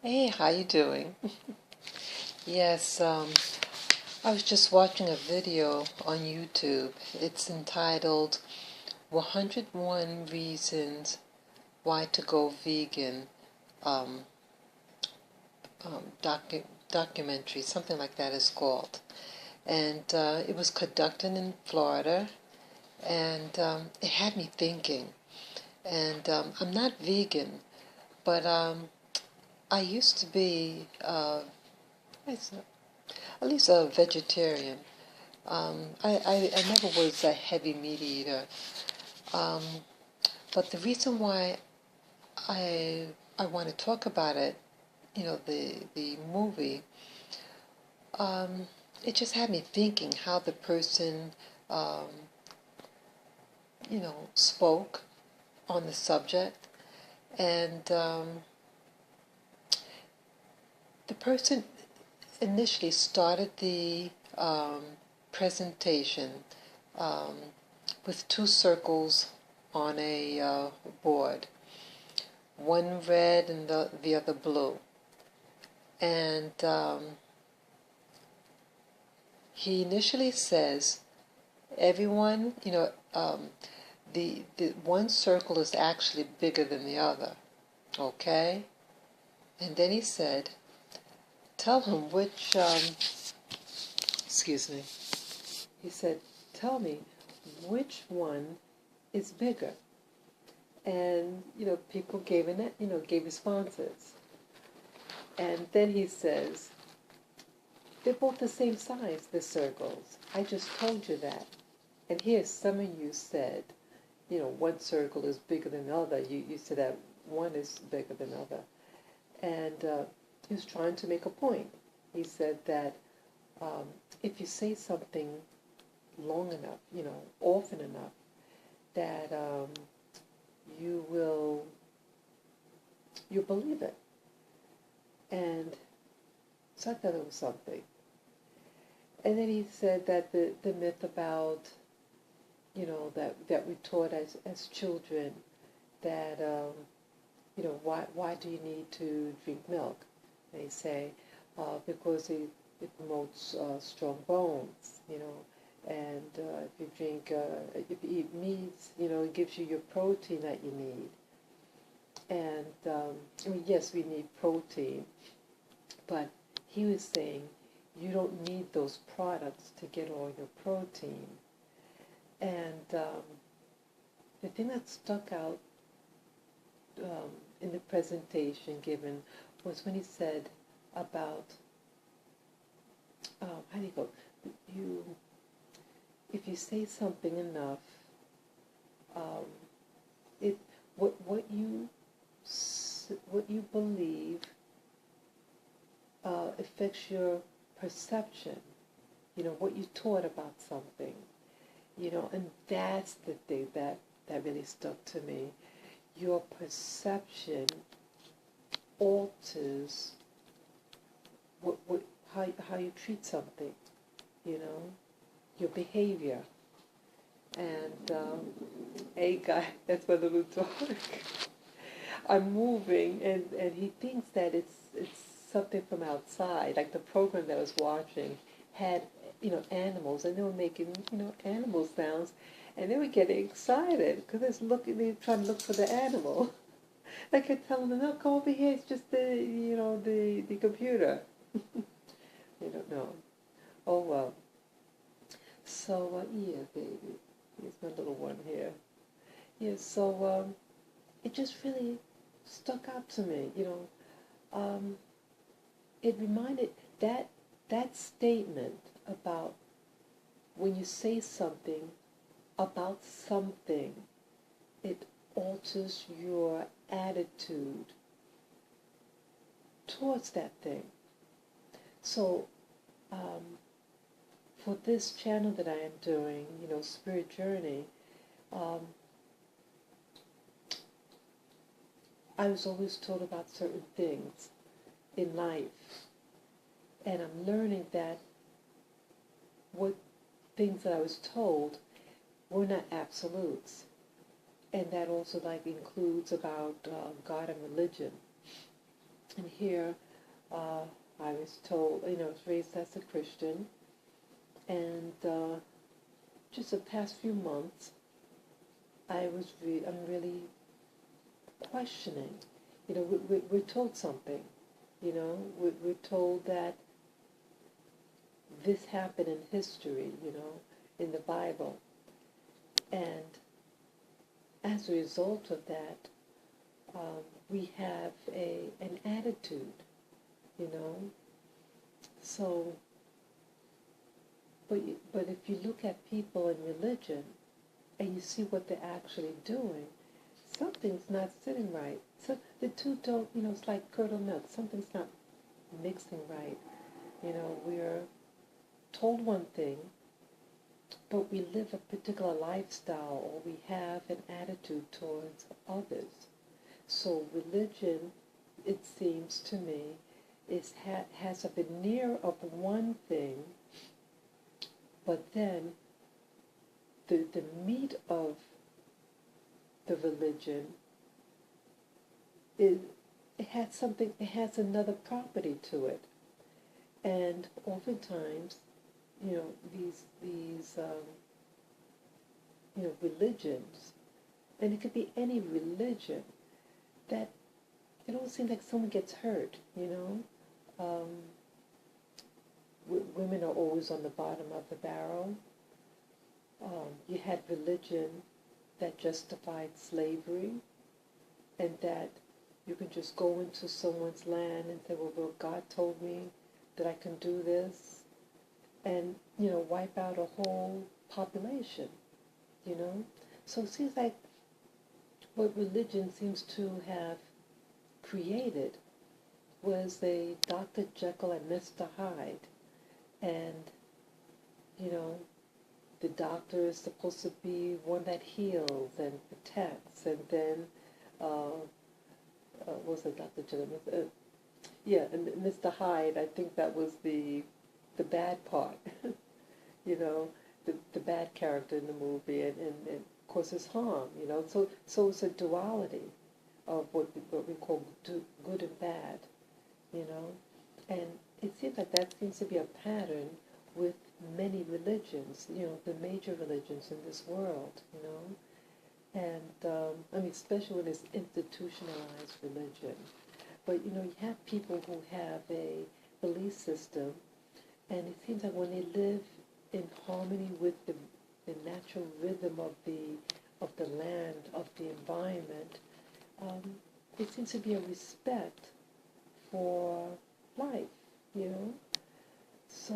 Hey, how you doing? Yes, I was just watching a video on YouTube. It's entitled 101 Reasons Why to Go Vegan um, documentary, something like that is called. And it was conducted in Florida, and it had me thinking. And I'm not vegan, but I used to be at least a vegetarian. I never was a heavy meat eater. Um, but the reason why I I want to talk about it, the movie, um, it just had me thinking how the person, um, spoke on the subject, and the person initially started the presentation um, with two circles on a board, one red and the other blue. And he initially says, everyone, the one circle is actually bigger than the other, okay? And then he said, tell him which, excuse me, he said, tell me which one is bigger. And, people gave responses. And then he says, they're both the same size, the circles. I just told you that. And here some of you said, one circle is bigger than the other. You said that one is bigger than the other. And he was trying to make a point. He said that if you say something long enough, often enough, that you'll believe it. And so I thought it was something. And then he said that the myth about, that we taught as children, that, why do you need to drink milk? They say, because it promotes strong bones, and if you eat meats, it gives you your protein that you need. And, yes, we need protein, but he was saying you don't need those products to get all your protein. And the thing that stuck out in the presentation given was when he said about, how do you go? If you say something enough, it what you believe affects your perception. What you taught about something. And that's the thing that really stuck to me. Your perception alters how you treat something, your behavior. And hey guy, that's my little dog. I'm moving, and he thinks that it's something from outside. Like the program that I was watching had, animals, and they were making, animal sounds, and they were getting excited because they're trying to look for the animal. I kept telling them, no, come over here, it's just the computer. They don't know. Oh, well. So, yeah, baby. Here's my little one here. Yeah, so, it just really stuck out to me, it reminded that statement about when you say something about something, it alters your attitude towards that thing. So, for this channel that I am doing, Spirit Journey, I was always told about certain things in life, and I'm learning that what things that I was told were not absolutes, and that also includes about God and religion. And here, I was told, I was raised as a Christian, and just the past few months, I'm really questioning. We're told something. We're told that this happened in history. In the Bible, and as a result of that, we have an attitude. You know. So, but if you look at people in religion and you see what they're actually doing, something's not sitting right. So the two don't, it's like curdled milk. Something's not mixing right. We're told one thing, but we live a particular lifestyle, or we have an attitude towards others. So religion, it seems to me, has a veneer of one thing, but then the meat of the religion it has another property to it. And oftentimes, these religions, and it could be any religion, that it always seems like someone gets hurt. Women are always on the bottom of the barrel. You had religion that justified slavery, and that you can just go into someone's land and say, well, God told me that I can do this, and, wipe out a whole population, So it seems like what religion seems to have created was a Dr. Jekyll and Mr. Hyde. And, the doctor is supposed to be one that heals and protects. And then, was it Dr. Jekyll? Yeah, and Mr. Hyde, I think that was the bad part, the bad character in the movie, and causes harm, So it's a duality of what we call good and bad, And it seems like that seems to be a pattern with many religions, the major religions in this world, And, especially when it's institutionalized religion. But, you have people who have a belief system, and it seems like when they live in harmony with the natural rhythm of the land, of the environment, there seems to be a respect for life, So,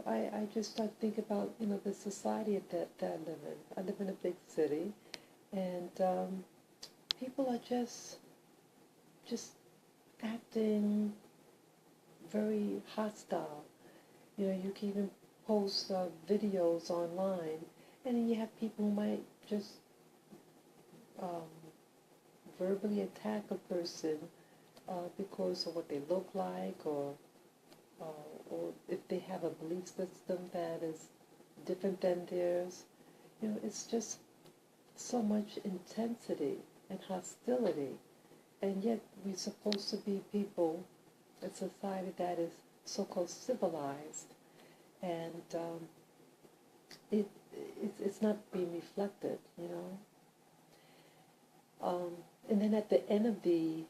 I just start thinking about, the society that I live in. I live in a big city, and people are just acting very hostile. You can even post videos online, and then you have people who might just verbally attack a person because of what they look like, or if they have a belief system that is different than theirs. It's just so much intensity and hostility, and yet we're supposed to be people, a society that is so-called civilized, and it's not being reflected, And then at the end of the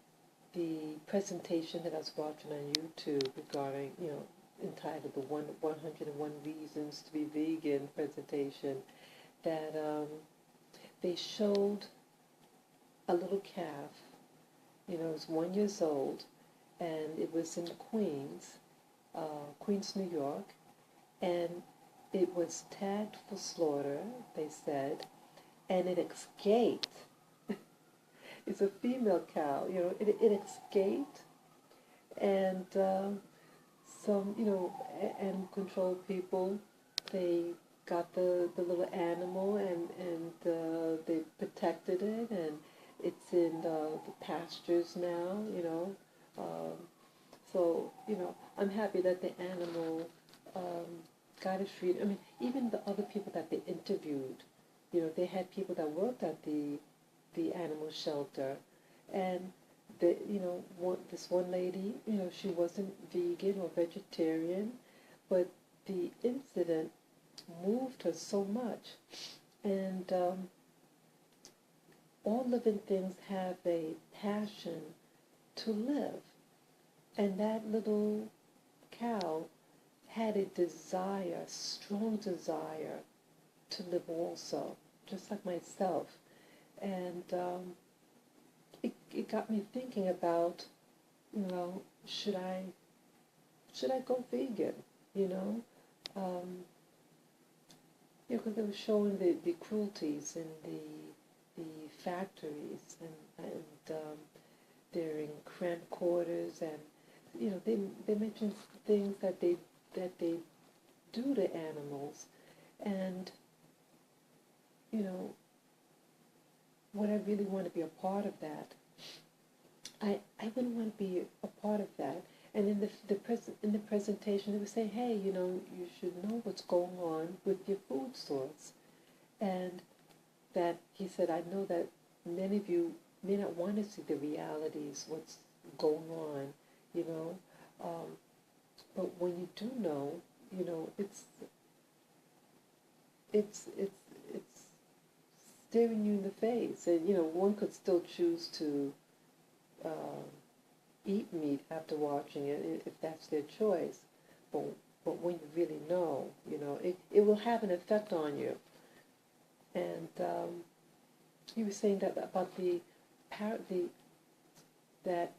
presentation that I was watching on YouTube regarding, entitled the 101 Reasons to be Vegan presentation, that they showed a little calf, it was 1 year old, and it was in Queens, New York, and it was tagged for slaughter, they said, and it escaped. It's a female cow, it escaped, and some, animal control people, they got the little animal, and they protected it, and it's in the pastures now, So, I'm happy that the animal got its freedom. Even the other people that they interviewed, they had people that worked at the animal shelter, And this one lady, she wasn't vegan or vegetarian, but the incident moved her so much. And all living things have a passion to live. And that little cow had a desire, strong desire to live also, just like myself. And it got me thinking about, should I go vegan? You know, because they were showing the cruelties in the factories, and they're in cramped quarters, and they mentioned things that they do to animals, and you know would I really want to be a part of that? I wouldn't want to be a part of that. And in the presentation, they were saying, hey, you should know what's going on with your food source, and that he said, I know that many of you may not want to see the realities, what's going on, you know, um, but when you do know, it's staring you in the face, and one could still choose to uh, eat meat after watching it if that's their choice, but when you really know, it will have an effect on you. And he was saying that about the that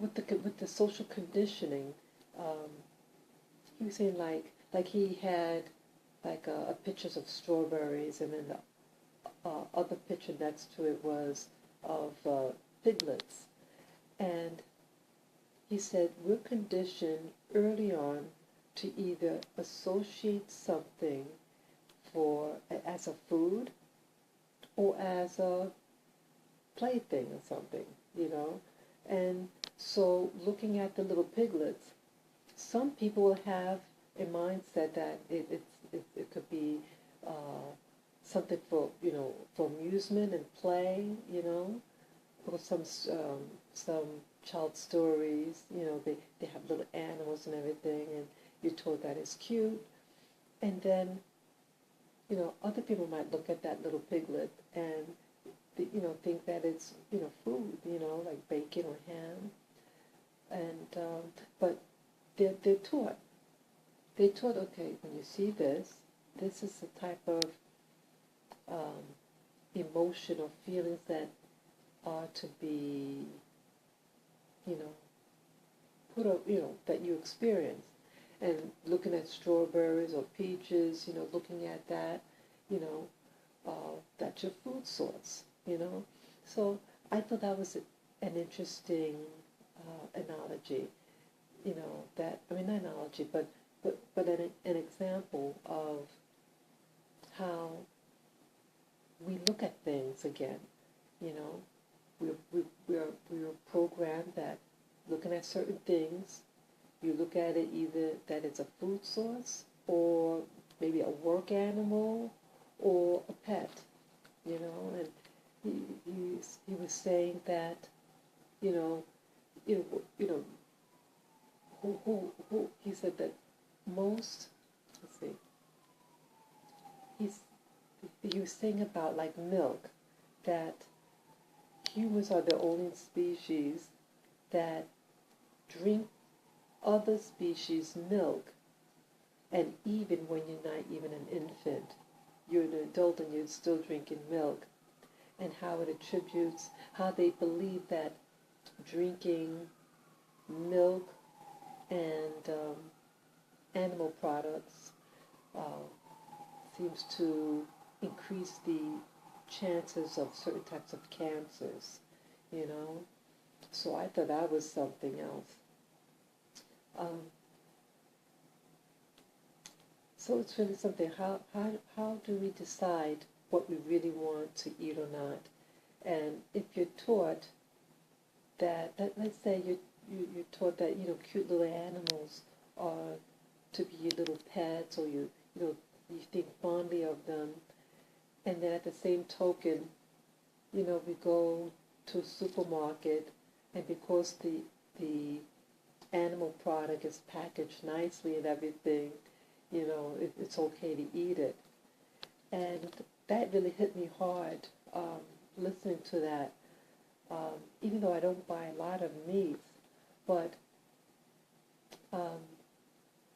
with the social conditioning, um, he was saying like he had like pictures of strawberries, and then the other picture next to it was of piglets. And he said we're conditioned early on to either associate something as a food or as a plaything or something, And so looking at the little piglets, some people will have a mindset that it could be something for amusement and play, or some child stories, they have little animals and everything, and you're told that it's cute. And then, other people might look at that little piglet and, think that it's, food, like bacon or ham. And, but they're taught. They're taught, okay, when you see this is the type of um, emotion or feelings that are to be, you know, that you experience. And looking at strawberries or peaches, looking at that, you know, that's your food source, So I thought that was an interesting analogy, not analogy, but an example of how we look at things again, you know. We are programmed that looking at certain things, you look at it either that it's a food source or maybe a work animal or a pet, And he was saying that, you know, you know, you know, who he said that most, let's see, he's he was saying about like milk, that humans are the only species that drink other species' milk, and even when you're not even an infant, you're an adult and you're still drinking milk, and how it attributes, how they believe that drinking milk and animal products uh, seems to increase the chances of certain types of cancers, you know. So I thought that was something else. Um, so it's really something. How do we decide what we really want to eat or not? And if you're taught that let's say you're taught that cute little animals are to be your little pets, or you think fondly of them, and then at the same token, we go to a supermarket, and because the animal product is packaged nicely and everything, it's okay to eat it. And that really hit me hard, listening to that. Even though I don't buy a lot of meat, but um,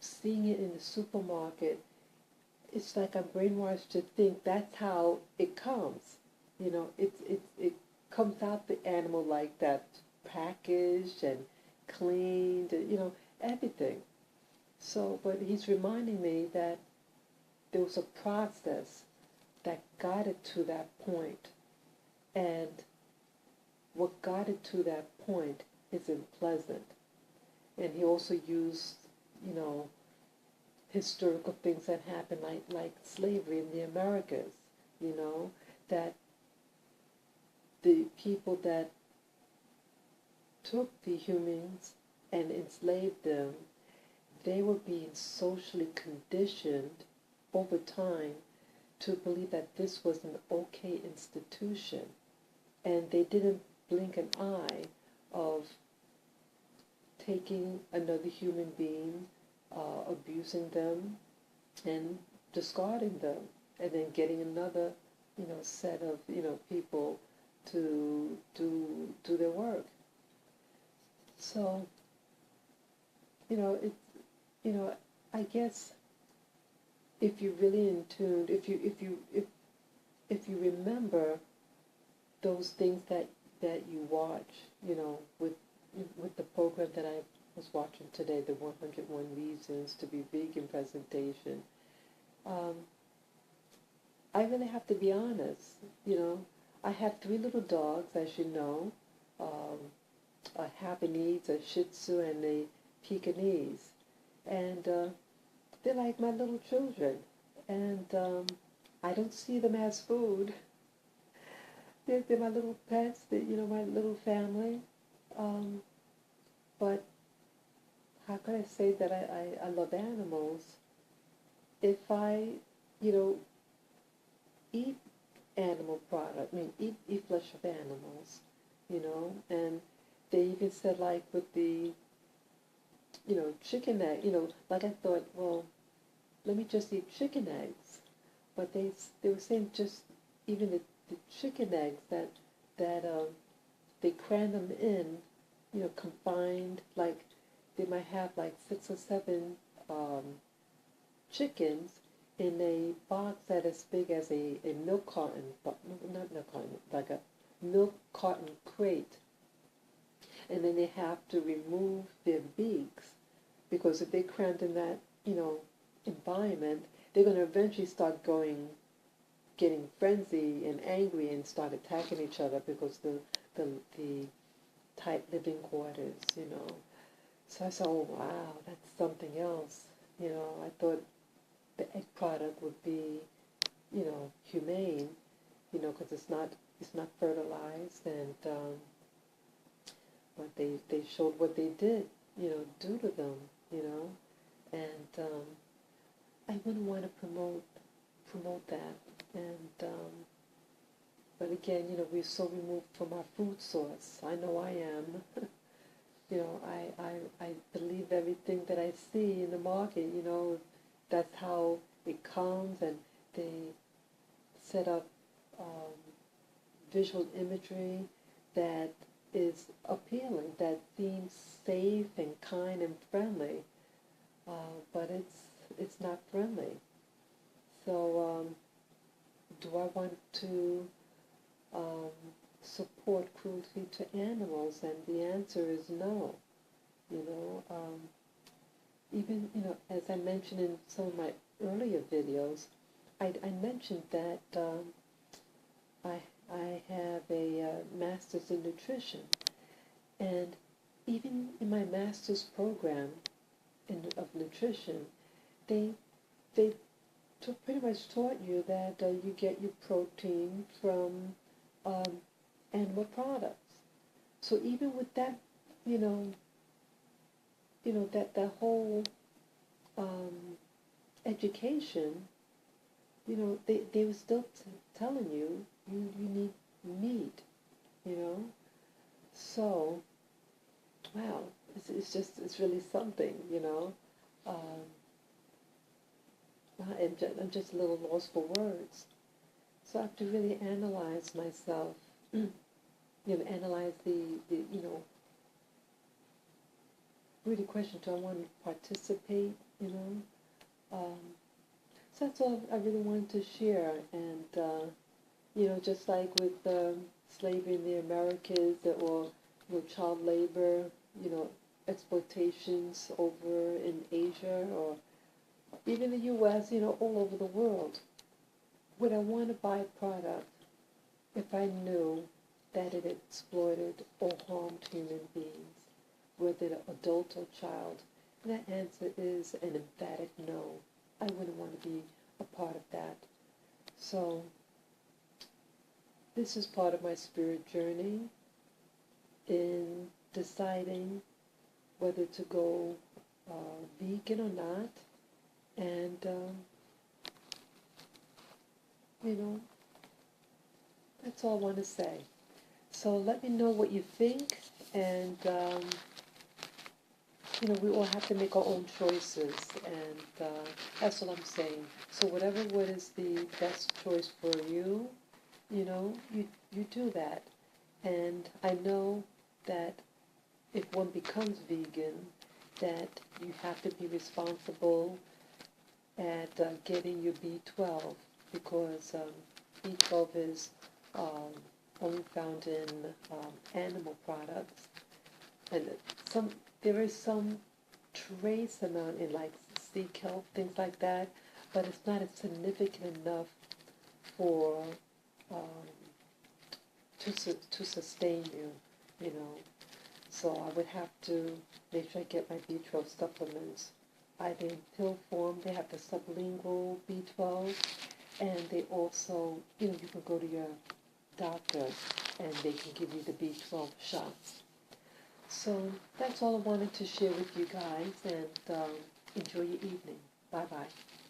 seeing it in the supermarket, it's like I'm brainwashed to think that's how it comes. It comes out the animal like that, packaged and cleaned, everything. So, but he's reminding me that there was a process that got it to that point, and what got it to that point isn't pleasant. And he also used, you know, historical things that happened, like slavery in the Americas, that the people that took the humans and enslaved them, they were being socially conditioned over time to believe that this was an okay institution. And they didn't blink an eye of taking another human being, abusing them, and discarding them, and then getting another, set of, people to do their work. So, it's, I guess if you're really in tune, if you remember those things that you watch, with the program that I was watching today, the 101 Reasons to Be Vegan presentation, um, I really have to be honest. I have three little dogs, as you know, a Havanese, a Shih Tzu, and a Pekingese, and they're like my little children, and I don't see them as food. They're my little pets, my little family. Um, but how can I say that I love animals if I, you know, eat animal product, eat flesh of animals, and they even said, like, with the, chicken egg, like, I thought, well, let me just eat chicken eggs. But they were saying just even the chicken eggs that they cram them in, confined, like they might have like 6 or 7 um, chickens in a box that is big as a milk carton, but not milk carton, like a milk carton crate. And then they have to remove their beaks, because if they crammed in that, environment, they're going to eventually start getting frenzy and angry and start attacking each other, because the tight living quarters. So I said, oh wow, that's something else. I thought the egg product would be, humane, because it's not fertilized, and but they showed what they did, do to them, and I wouldn't want to promote that, and but again, we're so removed from our food source. I know I am. I believe everything that I see in the market. That's how it comes, and they set up visual imagery that is appealing, that seems safe and kind and friendly, but it's not friendly. So, do I want to um, support cruelty to animals? And the answer is no. Even, as I mentioned in some of my earlier videos, I mentioned that I have a master's in nutrition, and even in my master's program of nutrition, they they pretty much taught you that you get your protein from um, animal products. So even with that, you know, that whole education, they were still telling you you need meat, you know. So, wow, it's really something, you know. Um, I'm just a little lost for words. So I have to really analyze myself, analyze really question, do I want to participate, Um, so that's all I really wanted to share. And, just like with slavery in the Americas or child labor, exploitations over in Asia or even the U.S., all over the world. Would I want to buy a product if I knew that it exploited or harmed human beings, whether they're adult or child? And that answer is an emphatic no. I wouldn't want to be a part of that. So this is part of my spirit journey in deciding whether to go vegan or not. And, that's all I want to say. So let me know what you think. And, we all have to make our own choices. And that's what I'm saying. So what is the best choice for you, you do that. And I know that if one becomes vegan, that you have to be responsible at getting your B12 because B12 is only found in animal products, and there is some trace amount in like sea kelp, things like that, but it's not significant enough for um, to sustain you, So I would have to make sure I get my B12 supplements. Either in pill form, they have the sublingual B12, and they also, you can go to your doctor and they can give you the B12 shots. So that's all I wanted to share with you guys, and enjoy your evening. Bye-bye.